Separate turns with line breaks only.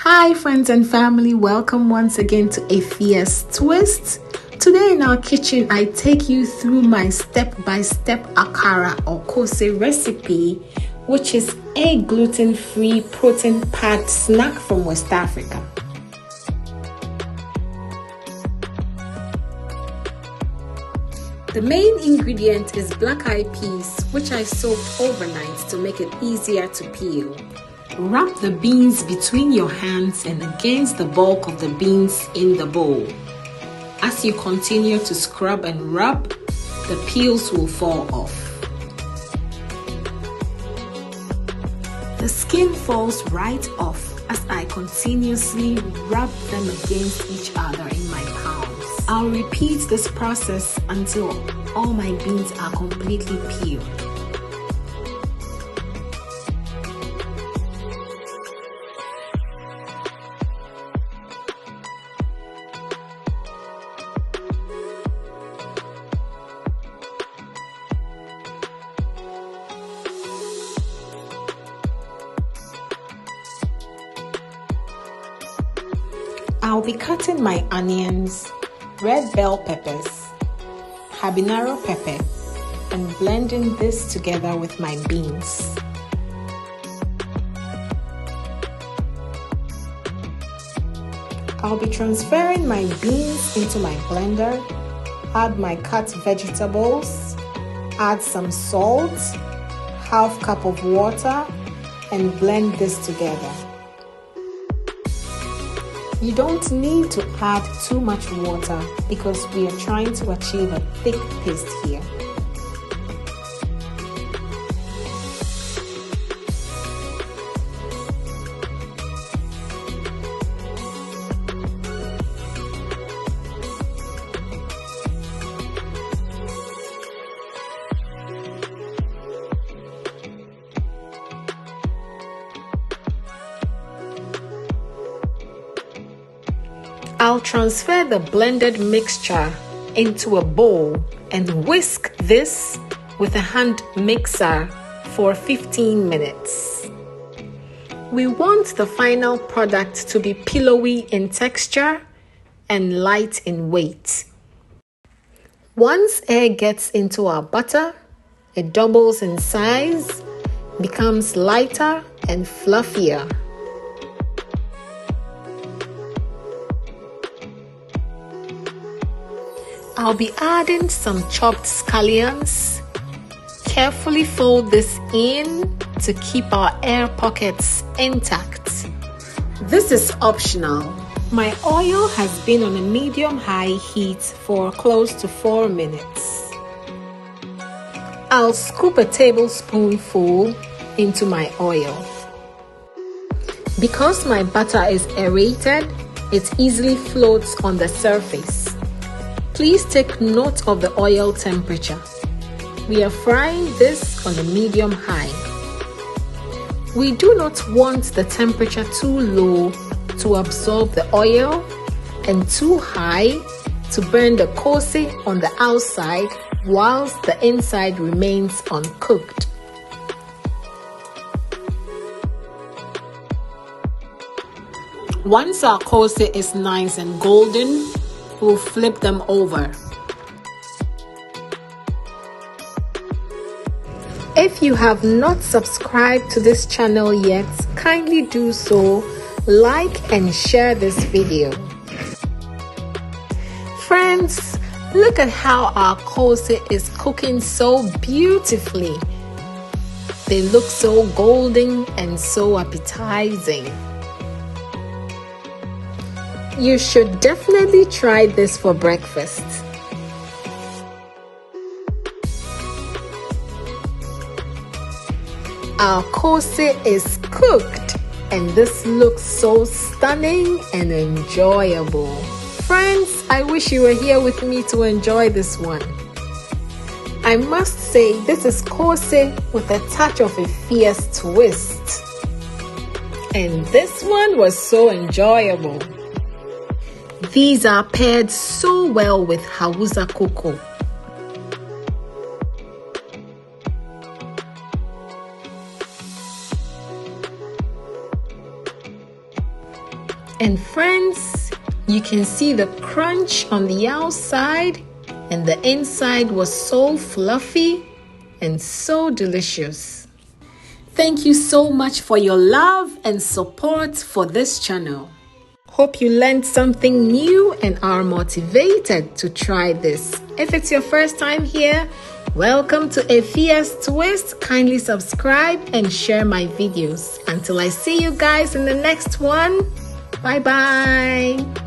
Hi friends and family, welcome once again to a fierce twist. Today in our kitchen, I take you through my step-by-step Akara or Koose recipe, which is a gluten-free, protein-packed snack from West Africa. The main ingredient is black-eyed peas, which I soaked overnight to make it easier to peel. Wrap the beans between your hands and against the bulk of the beans in the bowl. As you continue to scrub and rub, the peels will fall off. The skin falls right off as I continuously rub them against each other in my palms. I'll repeat this process until all my beans are completely peeled. I'll be cutting my onions, red bell peppers, habanero pepper, and blending this together with my beans. I'll be transferring my beans into my blender, add my cut vegetables, add some salt, half cup of water, and blend this together. You don't need to add too much water because we are trying to achieve a thick paste here. I'll transfer the blended mixture into a bowl and whisk this with a hand mixer for 15 minutes. We want the final product to be pillowy in texture and light in weight. Once air gets into our butter, it doubles in size, becomes lighter and fluffier. I'll be adding some chopped scallions. Carefully fold this in to keep our air pockets intact. This is optional. My oil has been on a medium-high heat for close to 4 minutes. I'll scoop a tablespoonful into my oil. Because my butter is aerated, it easily floats on the surface. Please take note of the oil temperature. We are frying this on a medium-high. We do not want the temperature too low to absorb the oil and too high to burn the koose on the outside whilst the inside remains uncooked. Once our koose is nice and golden, we'll flip them over. If you have not subscribed to this channel yet, kindly do so, like and share this video. Friends, look at how our koose is cooking so beautifully. They look so golden and so appetizing. You should definitely try this for breakfast. Our koose is cooked and this looks so stunning and enjoyable. Friends, I wish you were here with me to enjoy this one. I must say this is koose with a touch of a fierce twist. And this one was so enjoyable. These are paired so well with Hausa cocoa. And friends, you can see the crunch on the outside, and the inside was so fluffy and so delicious. Thank you so much for your love and support for this channel. Hope you learned something new and are motivated to try this. If it's your first time here, welcome to Efia's Twist. Kindly subscribe and share my videos. Until I see you guys in the next one, bye bye.